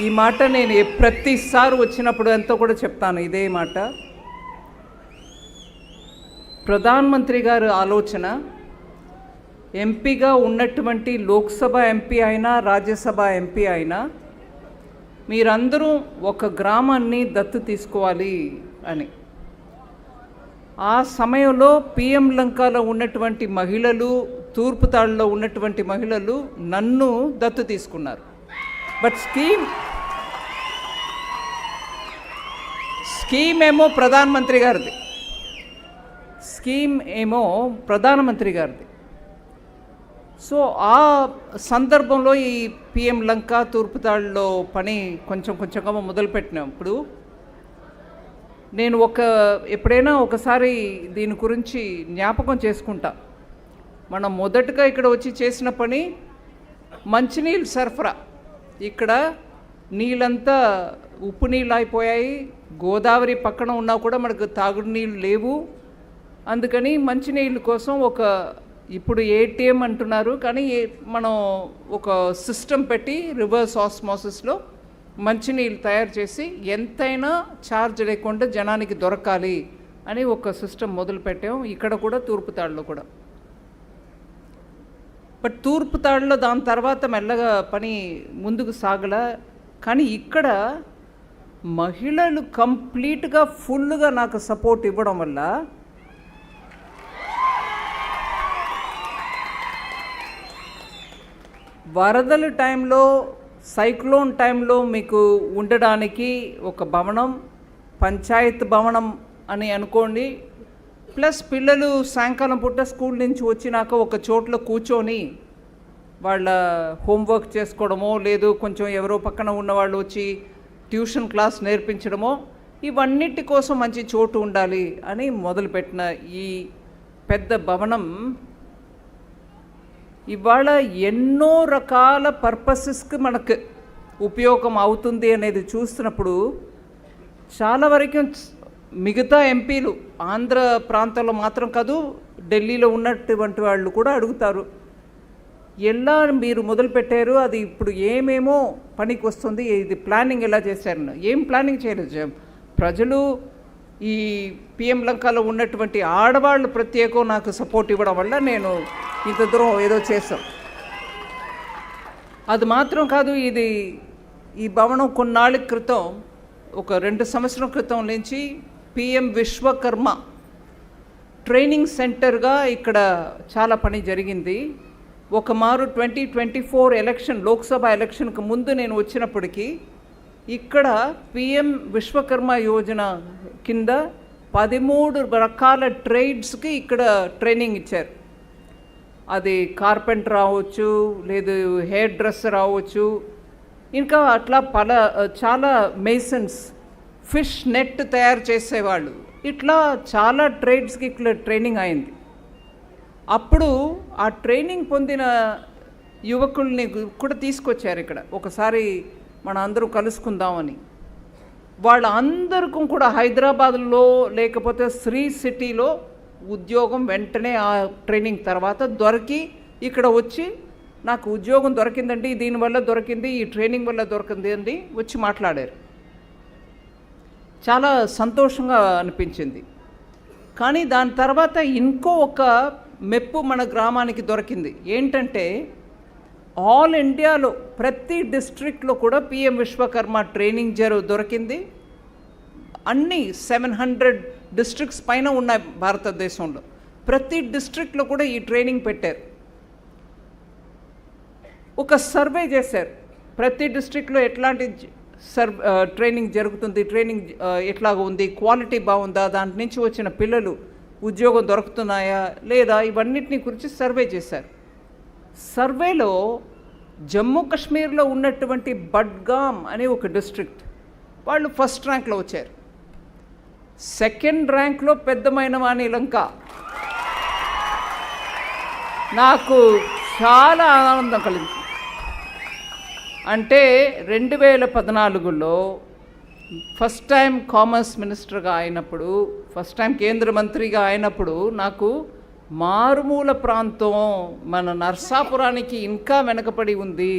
ఈ మాట నేను ప్రతిసారి వచ్చినప్పుడు ఎంతో కూడా చెప్తాను ఇదే మాట. ప్రధానమంత్రి గారు ఆలోచన ఎంపీగా ఉన్నటువంటి లోక్సభ ఎంపీ అయినా రాజ్యసభ ఎంపీ అయినా మీరందరూ ఒక గ్రామాన్ని దత్తు తీసుకోవాలి అని. ఆ సమయంలో పిఎం లంకలో ఉన్నటువంటి మహిళలు, తూర్పుతాడులో ఉన్నటువంటి మహిళలు నన్ను దత్తు తీసుకున్నారు. బట్ స్కీమ్ ఏమో ప్రధానమంత్రి గారిది, సో ఆ సందర్భంలో ఈ పిఎం లంక తూర్పుతాడులో పని కొంచెంగా మొదలుపెట్టినప్పుడు నేను ఎప్పుడైనా ఒకసారి దీని గురించి జ్ఞాపకం చేసుకుంటా. మనం మొదటగా ఇక్కడ వచ్చి చేసిన పని మంచినీళ్ళు సరఫరా. ఇక్కడ నీళ్ళంతా ఉప్పు నీళ్ళు అయిపోయాయి, గోదావరి పక్కన ఉన్నా కూడా మనకు తాగుడు నీళ్ళు లేవు. అందుకని మంచినీళ్ళ కోసం ఇప్పుడు ఏటీఎం అంటున్నారు, కానీ మనం ఒక సిస్టమ్ పెట్టి రివర్స్ ఆస్మోసిస్లో మంచినీళ్ళు తయారు చేసి ఎంతైనా ఛార్జ్ లేకుండా జనానికి దొరకాలి అని ఒక సిస్టమ్ మొదలు పెట్టాం. ఇక్కడ కూడా తూర్పుతాడులో కూడా. బట్ తూర్పుతాడులో దాని తర్వాత మెల్లగా పని ముందుకు సాగల. కానీ ఇక్కడ మహిళలు కంప్లీట్గా ఫుల్గా నాకు సపోర్ట్ ఇవ్వడం వల్ల వరదల టైంలో, సైక్లోన్ టైంలో మీకు ఉండడానికి ఒక భవనం, పంచాయత్ భవనం అని అనుకోండి, ప్లస్ పిల్లలు సాయంకాలం పూట స్కూల్ నుంచి వచ్చినాక ఒక చోట్ల కూర్చొని వాళ్ళ హోంవర్క్ చేసుకోవడమో, లేదు కొంచెం ఎవరో పక్కన ఉన్నవాళ్ళు వచ్చి ట్యూషన్ క్లాస్ నేర్పించడమో, ఇవన్నిటి కోసం మంచి చోటు ఉండాలి అని మొదలుపెట్టిన ఈ పెద్ద భవనం ఇవాళ ఎన్నో రకాల పర్పసెస్కి మనకు ఉపయోగం అవుతుంది అనేది చూస్తున్నప్పుడు చాలా వరకు మిగతా ఎంపీలు ఆంధ్ర ప్రాంతంలో మాత్రం కాదు, ఢిల్లీలో ఉన్నటువంటి వాళ్ళు కూడా అడుగుతారు, ఎలా మీరు మొదలుపెట్టారు, అది ఇప్పుడు ఏమేమో పనికి వస్తుంది, ఇది ప్లానింగ్ ఎలా చేశారు? ఏం ప్లానింగ్ చేయలేదు. ప్రజలు ఈ పిఎం లంకలో ఉన్నటువంటి ఆడవాళ్ళు ప్రత్యేకం నాకు సపోర్ట్ ఇవ్వడం వల్ల నేను ఇంత దూరం ఏదో చేస్తాం. అది మాత్రం కాదు, ఈ భవనం కొన్నాళ్ళ క్రితం, ఒక 2 సంవత్సరాల క్రితం నుంచి పిఎం విశ్వకర్మ ట్రైనింగ్ సెంటర్గా ఇక్కడ చాలా పని జరిగింది. ఒక మారు 2024 ఎలక్షన్, లోక్సభ ఎలక్షన్కి ముందు నేను వచ్చినప్పటికీ ఇక్కడ పిఎం విశ్వకర్మ యోజన కింద 13 రకాల ట్రేడ్స్కి ఇక్కడ ట్రైనింగ్ ఇచ్చారు. అది కార్పెంటర్ రావచ్చు, లేదు హెయిర్ డ్రెస్సర్ రావచ్చు, ఇంకా అట్లా చాలా మేసన్స్, ఫిష్ నెట్ తయారు చేసేవాళ్ళు, ఇట్లా చాలా ట్రేడ్స్కి ఇక్కడ ట్రైనింగ్ అయింది. అప్పుడు ఆ ట్రైనింగ్ పొందిన యువకుల్ని కూడా తీసుకొచ్చారు ఇక్కడ, ఒకసారి మన అందరూ కలుసుకుందామని. వాళ్ళందరికీ కూడా హైదరాబాద్లో లేకపోతే శ్రీ సిటీలో ఉద్యోగం వెంటనే ఆ ట్రైనింగ్ తర్వాత దొరికి ఇక్కడ వచ్చి నాకు ఉద్యోగం దొరికిందండి, దీనివల్ల దొరికింది, ఈ ట్రైనింగ్ వల్ల దొరికింది అని వచ్చి మాట్లాడారు. చాలా సంతోషంగా అనిపించింది. కానీ దాని తర్వాత ఇంకో ఒక మెప్పు మన గ్రామానికి దొరికింది. ఏంటంటే ఆల్ ఇండియాలో ప్రతి డిస్ట్రిక్ట్లో కూడా పిఎం విశ్వకర్మ ట్రైనింగ్ దొరికింది. అన్ని 700 డిస్ట్రిక్ట్స్ పైన ఉన్నాయి భారతదేశంలో. ప్రతి డిస్ట్రిక్ట్లో కూడా ఈ ట్రైనింగ్ పెట్టారు. ఒక సర్వే చేశారు, ప్రతి డిస్ట్రిక్ట్లో ఎట్లాంటి ట్రైనింగ్ జరుగుతుంది, ట్రైనింగ్ ఎట్లాగా ఉంది, క్వాలిటీ బాగుందా, దాంట్ నుంచి వచ్చిన పిల్లలు ఉద్యోగం దొరుకుతున్నాయా లేదా, ఇవన్నిటిని గురించి సర్వే చేశారు. సర్వేలో జమ్మూ కాశ్మీర్లో ఉన్నటువంటి బడ్గామ్ అనే ఒక డిస్ట్రిక్ట్ వాళ్ళు ఫస్ట్ ర్యాంక్లో వచ్చారు. సెకండ్ ర్యాంక్లో పెద్దమైన వాణిలంక. నాకు చాలా ఆనందం కలిగింది. అంటే 2014లో ఫస్ట్ టైం కామర్స్ మినిస్టర్గా అయినప్పుడు, ఫస్ట్ టైం కేంద్ర మంత్రిగా అయినప్పుడు నాకు మారుమూల ప్రాంతం మన నర్సాపురానికి ఇంకా వెనకబడి ఉంది,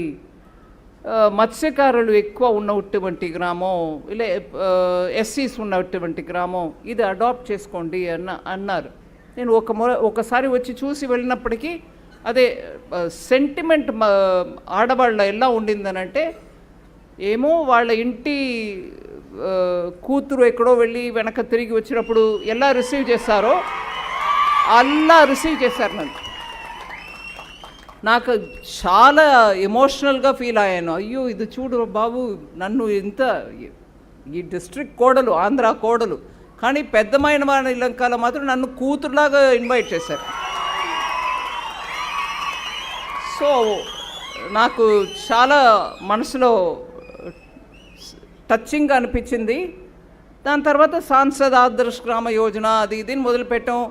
మత్స్యకారులు ఎక్కువ ఉన్నటువంటి గ్రామం, ఇలా ఎస్సీస్ ఉన్నటువంటి గ్రామం, ఇది అడాప్ట్ చేసుకోండి అన్నారు. నేను ఒకసారి వచ్చి చూసి వెళ్ళినప్పటికీ అదే సెంటిమెంట్ ఆడవాళ్ళ ఎలా ఉండిందనంటే, ఏమో వాళ్ళ ఇంటి కూతురు ఎక్కడో వెళ్ళి వెనక తిరిగి వచ్చినప్పుడు ఎలా రిసీవ్ చేస్తారో అలా రిసీవ్ చేశారు నన్ను. నాకు చాలా ఎమోషనల్గా ఫీల్ అయ్యాను. అయ్యో ఇది చూడు బాబు, నన్ను ఇంత ఈ డిస్ట్రిక్ట్ కోడలు, ఆంధ్ర కోడలు, కానీ పెద్దమైన వాళ్ళ ఇలంకాల మాత్రం నన్ను కూతురులాగా ఇన్వైట్ చేశారు. సో నాకు చాలా మనసులో టచింగ్గా అనిపించింది. దాని తర్వాత సాంసద్ ఆదర్శ్ గ్రామ యోజన అది ఇది మొదలుపెట్టాం.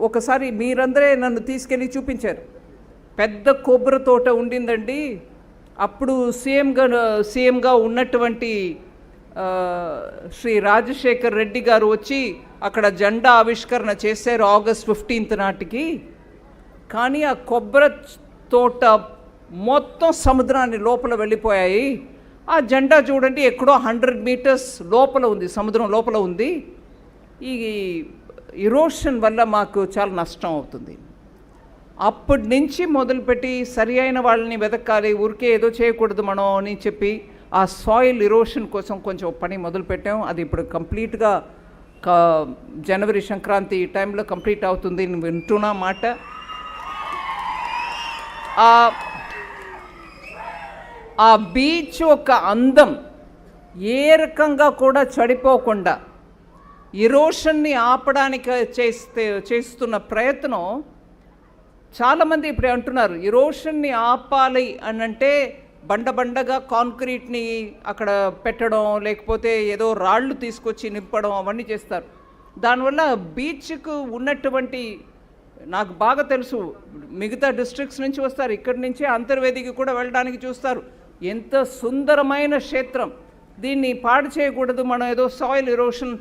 ఒకసారి మీరందరే నన్ను తీసుకెళ్ళి చూపించారు. పెద్ద కొబ్బరి తోట ఉండిందండి. అప్పుడు సీఎంగా ఉన్నటువంటి శ్రీ రాజశేఖర్ రెడ్డి గారు వచ్చి అక్కడ జెండా ఆవిష్కరణ చేశారు ఆగస్ట్ 15 నాటికి. కానీ ఆ కొబ్బరి తోట మొత్తం సముద్రాన్ని లోపల వెళ్ళిపోయాయి. ఆ జెండా చూడండి ఎక్కడో 100 మీటర్స్ లోపల ఉంది, సముద్రం లోపల ఉంది. ఈ ఇరోషన్ వల్ల మాకు చాలా నష్టం అవుతుంది. అప్పటి నుంచి మొదలుపెట్టి సరి అయిన వాళ్ళని వెతకాలి, ఊరికే ఏదో చేయకూడదు మనం అని చెప్పి ఆ సాయిల్ ఇరోషన్ కోసం కొంచెం పని మొదలుపెట్టాం. అది ఇప్పుడు కంప్లీట్గా జనవరి సంక్రాంతి టైంలో కంప్లీట్ అవుతుంది వింటున్నా మాట. ఆ బీచ్ ఒక అందం ఏ రకంగా కూడా చెడిపోకుండా ఇరోషన్ని ఆపడానికి చేస్తున్న ప్రయత్నం చాలామంది ఇప్పుడు అంటున్నారు. ఇరోషన్ని ఆపాలి అనంటే బండగా కాంక్రీట్ని అక్కడ పెట్టడం, లేకపోతే ఏదో రాళ్ళు తీసుకొచ్చి నింపడం అవన్నీ చేస్తారు. దానివల్ల బీచ్కు ఉన్నటువంటి, నాకు బాగా తెలుసు, మిగతా డిస్ట్రిక్ట్స్ నుంచి వస్తారు, ఇక్కడి నుంచే అంతర్వేదికి కూడా వెళ్ళడానికి చూస్తారు. ఎంత సుందరమైన క్షేత్రం, దీన్ని పాడు చేయకూడదు మనం, ఏదో సాయిల్ ఇరోషన్